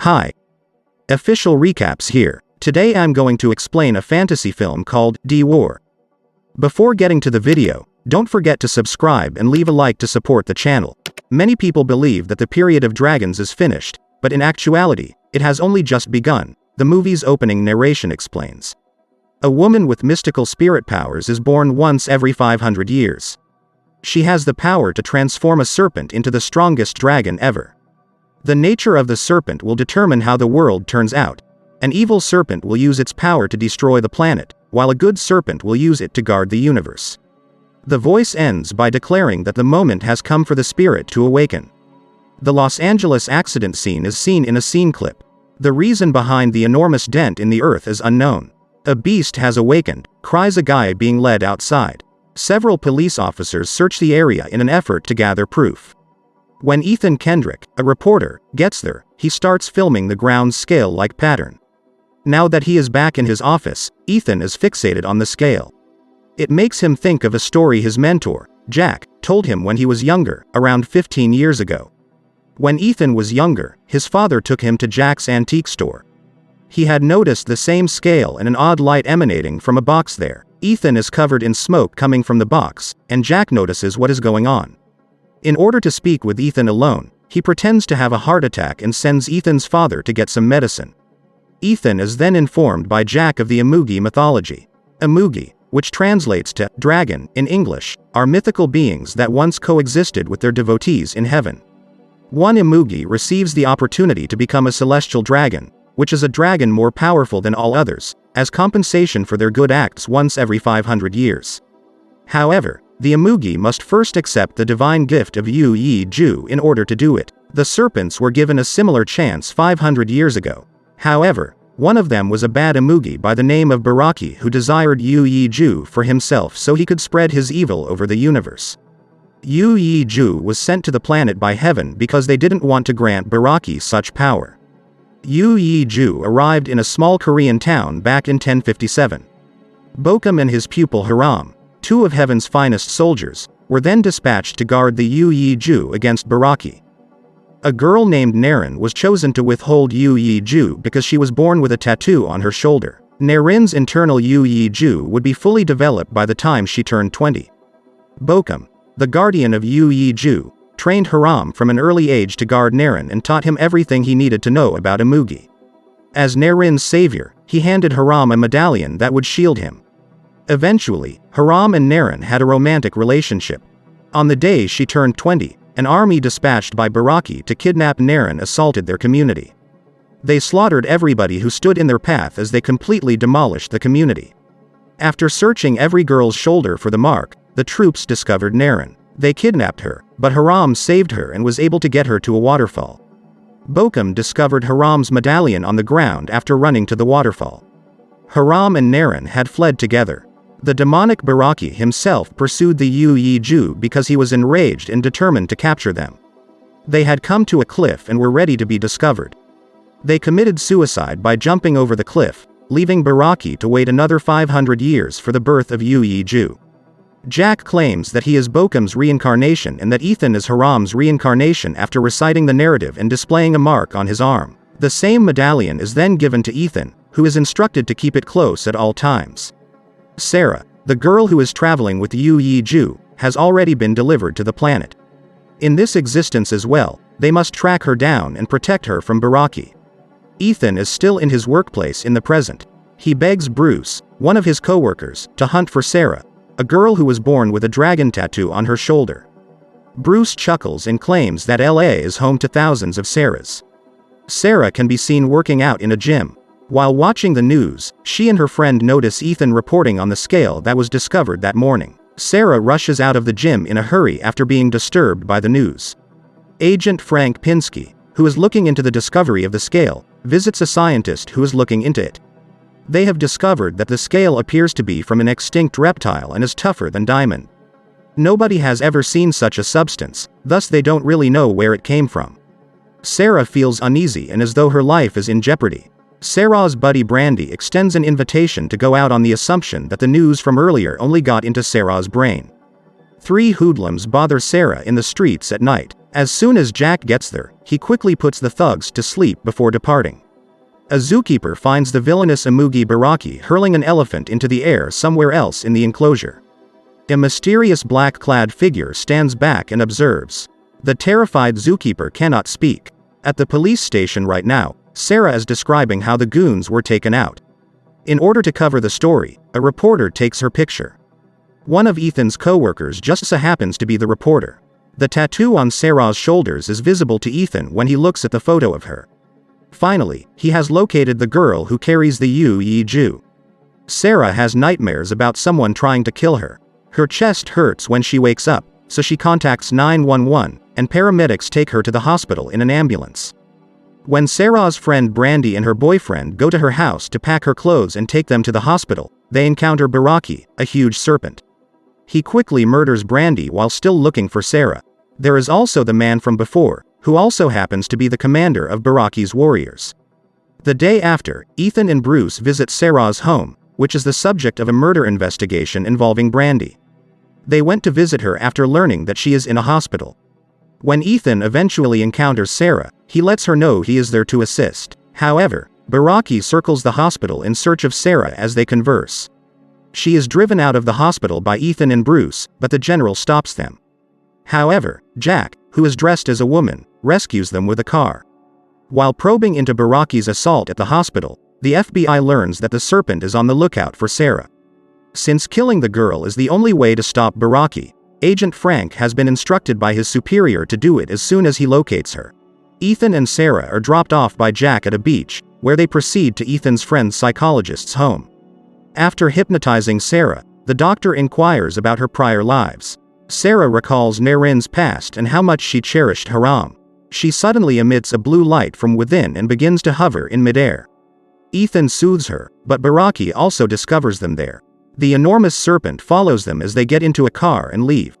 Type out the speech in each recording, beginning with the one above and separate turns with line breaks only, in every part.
Hi. Official recaps here. Today I'm going to explain a fantasy film called D War. Before getting to the video, don't forget to subscribe and leave a like to support the channel. Many people believe that the period of dragons is finished, but in actuality, it has only just begun, the movie's opening narration explains. A woman with mystical spirit powers is born once every 500 years. She has the power to transform a serpent into the strongest dragon ever. The nature of the serpent will determine how the world turns out. An evil serpent will use its power to destroy the planet, while a good serpent will use it to guard the universe. The voice ends by declaring that the moment has come for the spirit to awaken. The Los Angeles accident scene is seen in a scene clip. The reason behind the enormous dent in the earth is unknown. A beast has awakened, cries a guy being led outside. Several police officers search the area in an effort to gather proof. When Ethan Kendrick, a reporter, gets there, he starts filming the ground's scale-like pattern. Now that he is back in his office, Ethan is fixated on the scale. It makes him think of a story his mentor, Jack, told him when he was younger, around 15 years ago. When Ethan was younger, his father took him to Jack's antique store. He had noticed the same scale and an odd light emanating from a box there. Ethan is covered in smoke coming from the box, and Jack notices what is going on. In order to speak with Ethan alone, he pretends to have a heart attack and sends Ethan's father to get some medicine. Ethan is then informed by Jack of the Imugi mythology. Imugi, which translates to dragon in English, are mythical beings that once coexisted with their devotees in heaven. One Imugi receives the opportunity to become a celestial dragon, which is a dragon more powerful than all others, as compensation for their good acts once every 500 years. However, the Imugi must first accept the divine gift of Yu-Yi-Ju in order to do it. The serpents were given a similar chance 500 years ago. However, one of them was a bad Imugi by the name of Baraki who desired Yu-Yi-Ju for himself so he could spread his evil over the universe. Yu-Yi-Ju was sent to the planet by heaven because they didn't want to grant Baraki such power. Yu-Yi-Ju arrived in a small Korean town back in 1057. Bokum and his pupil Hiram, two of heaven's finest soldiers, were then dispatched to guard the Yu-Yi-Ju against Baraki. A girl named Naren was chosen to withhold Yu-Yi-Ju because she was born with a tattoo on her shoulder. Naren's internal Yu-Yi-Ju would be fully developed by the time she turned 20. Bokum, the guardian of Yu-Yi-Ju, trained Hiram from an early age to guard Naren and taught him everything he needed to know about Imugi. As Naren's savior, he handed Hiram a medallion that would shield him. Eventually, Hiram and Naren had a romantic relationship. On the day she turned 20, an army dispatched by Baraki to kidnap Naren assaulted their community. They slaughtered everybody who stood in their path as they completely demolished the community. After searching every girl's shoulder for the mark, the troops discovered Naren. They kidnapped her, but Hiram saved her and was able to get her to a waterfall. Bokum discovered Hiram's medallion on the ground after running to the waterfall. Hiram and Naren had fled together. The demonic Baraki himself pursued the Yu-Yi-Ju because he was enraged and determined to capture them. They had come to a cliff and were ready to be discovered. They committed suicide by jumping over the cliff, leaving Baraki to wait another 500 years for the birth of Yu-Yi-Ju. Jack claims that he is Bokum's reincarnation and that Ethan is Hiram's reincarnation after reciting the narrative and displaying a mark on his arm. The same medallion is then given to Ethan, who is instructed to keep it close at all times. Sarah, the girl who is traveling with Yu-Yi-Ju, has already been delivered to the planet. In this existence as well, they must track her down and protect her from Baraki. Ethan is still in his workplace in the present. He begs Bruce, one of his co-workers, to hunt for Sarah, a girl who was born with a dragon tattoo on her shoulder. Bruce chuckles and claims that LA is home to thousands of Sarahs. Sarah can be seen working out in a gym. While watching the news, she and her friend notice Ethan reporting on the scale that was discovered that morning. Sarah rushes out of the gym in a hurry after being disturbed by the news. Agent Frank Pinsky, who is looking into the discovery of the scale, visits a scientist who is looking into it. They have discovered that the scale appears to be from an extinct reptile and is tougher than diamond. Nobody has ever seen such a substance, thus they don't really know where it came from. Sarah feels uneasy and as though her life is in jeopardy. Sarah's buddy Brandy extends an invitation to go out on the assumption that the news from earlier only got into Sarah's brain. Three hoodlums bother Sarah in the streets at night. As soon as Jack gets there, he quickly puts the thugs to sleep before departing. A zookeeper finds the villainous Imugi Baraki hurling an elephant into the air somewhere else in the enclosure. A mysterious black-clad figure stands back and observes. The terrified zookeeper cannot speak. At the police station right now, Sarah is describing how the goons were taken out. In order to cover the story, a reporter takes her picture. One of Ethan's co-workers just so happens to be the reporter. The tattoo on Sarah's shoulders is visible to Ethan when he looks at the photo of her. Finally, he has located the girl who carries the jujutsu. Sarah has nightmares about someone trying to kill her. Her chest hurts when she wakes up, so she contacts 911, and paramedics take her to the hospital in an ambulance. When Sarah's friend Brandy and her boyfriend go to her house to pack her clothes and take them to the hospital, they encounter Baraki, a huge serpent. He quickly murders Brandy while still looking for Sarah. There is also the man from before, who also happens to be the commander of Baraki's warriors. The day after, Ethan and Bruce visit Sarah's home, which is the subject of a murder investigation involving Brandy. They went to visit her after learning that she is in a hospital. When Ethan eventually encounters Sarah, he lets her know he is there to assist. However, Baraki circles the hospital in search of Sarah as they converse. She is driven out of the hospital by Ethan and Bruce, but the general stops them. However, Jack, who is dressed as a woman, rescues them with a car. While probing into Baraki's assault at the hospital, the FBI learns that the serpent is on the lookout for Sarah. Since killing the girl is the only way to stop Baraki, Agent Frank has been instructed by his superior to do it as soon as he locates her. Ethan and Sarah are dropped off by Jack at a beach, where they proceed to Ethan's friend's psychologist's home. After hypnotizing Sarah, the doctor inquires about her prior lives. Sarah recalls Narin's past and how much she cherished Haram. She suddenly emits a blue light from within and begins to hover in midair. Ethan soothes her, but Baraki also discovers them there. The enormous serpent follows them as they get into a car and leave.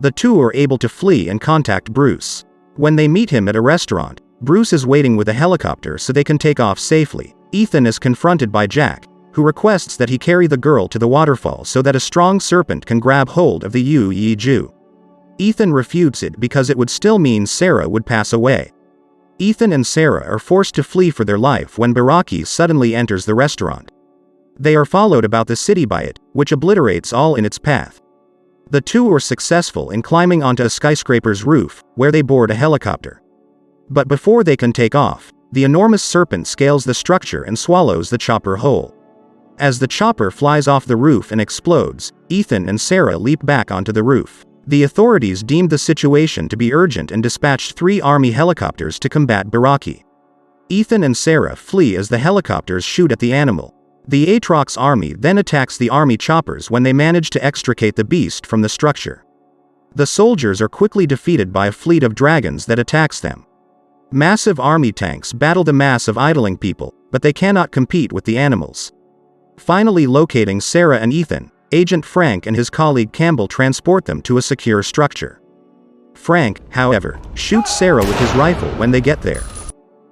The two are able to flee and contact Bruce. When they meet him at a restaurant, Bruce is waiting with a helicopter so they can take off safely. Ethan is confronted by Jack, who requests that he carry the girl to the waterfall so that a strong serpent can grab hold of the jujutsu. Ethan refutes it because it would still mean Sarah would pass away. Ethan and Sarah are forced to flee for their life when Baraki suddenly enters the restaurant. They are followed about the city by it, which obliterates all in its path. The two are successful in climbing onto a skyscraper's roof, where they board a helicopter. But before they can take off, the enormous serpent scales the structure and swallows the chopper whole. As the chopper flies off the roof and explodes, Ethan and Sarah leap back onto the roof. The authorities deemed the situation to be urgent and dispatched 3 army helicopters to combat Baraki. Ethan and Sarah flee as the helicopters shoot at the animal. The Aatrox army then attacks the army choppers when they manage to extricate the beast from the structure. The soldiers are quickly defeated by a fleet of dragons that attacks them. Massive army tanks battle the mass of idling people, but they cannot compete with the animals. Finally locating Sarah and Ethan, Agent Frank and his colleague Campbell transport them to a secure structure. Frank, however, shoots Sarah with his rifle when they get there.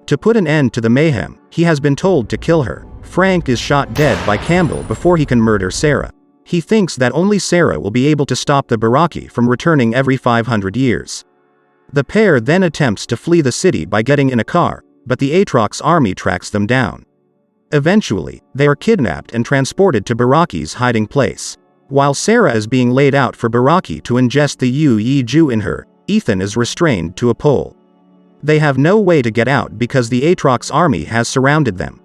To put an end to the mayhem, he has been told to kill her. Frank is shot dead by Campbell before he can murder Sarah. He thinks that only Sarah will be able to stop the Baraki from returning every 500 years. The pair then attempts to flee the city by getting in a car, but the Aatrox army tracks them down. Eventually, they are kidnapped and transported to Baraki's hiding place. While Sarah is being laid out for Baraki to ingest the jujutsu in her, Ethan is restrained to a pole. They have no way to get out because the Aatrox army has surrounded them.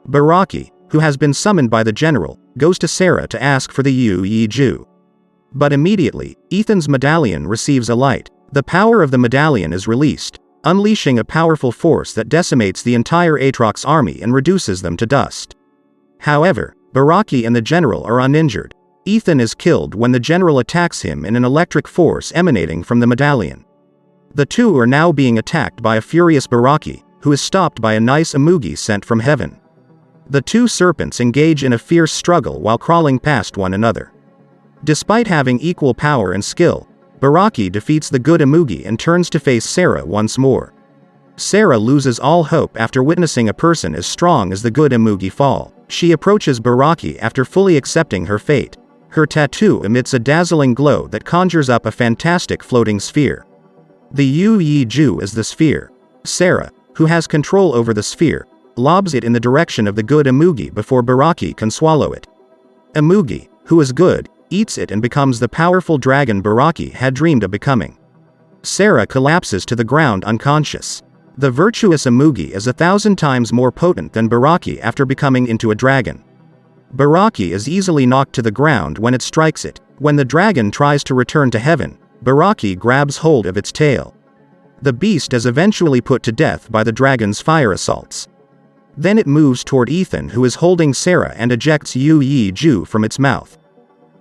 Baraki, who has been summoned by the general, goes to Sarah to ask for the jujutsu. But immediately, Ethan's medallion receives a light. The power of the medallion is released, unleashing a powerful force that decimates the entire Aatrox army and reduces them to dust. However, Baraki and the general are uninjured. Ethan is killed when the general attacks him in an electric force emanating from the medallion. The two are now being attacked by a furious Baraki, who is stopped by a nice Imugi sent from heaven. The two serpents engage in a fierce struggle while crawling past one another. Despite having equal power and skill, Baraki defeats the good Imugi and turns to face Sarah once more. Sarah loses all hope after witnessing a person as strong as the good Imugi fall. She approaches Baraki after fully accepting her fate. Her tattoo emits a dazzling glow that conjures up a fantastic floating sphere. The Yu-Yi-Ju is the sphere. Sarah, who has control over the sphere, lobs it in the direction of the good Imugi before Baraki can swallow it. Imugi, who is good, eats it and becomes the powerful dragon Baraki had dreamed of becoming. Sarah collapses to the ground unconscious. The virtuous Imugi is 1,000 times more potent than Baraki after becoming into a dragon. Baraki is easily knocked to the ground when it strikes it. When the dragon tries to return to heaven, Baraki grabs hold of its tail. The beast is eventually put to death by the dragon's fire assaults. Then it moves toward Ethan, who is holding Sarah, and ejects Yu-Yi-Ju from its mouth.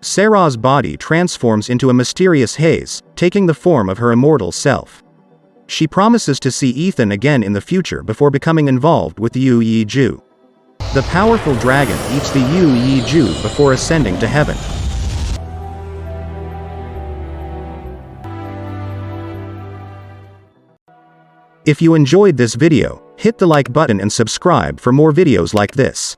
Sarah's body transforms into a mysterious haze, taking the form of her immortal self. She promises to see Ethan again in the future before becoming involved with Yu-Yi-Ju. The powerful dragon eats the Yu-Yi-Ju before ascending to heaven. If you enjoyed this video, hit the like button and subscribe for more videos like this.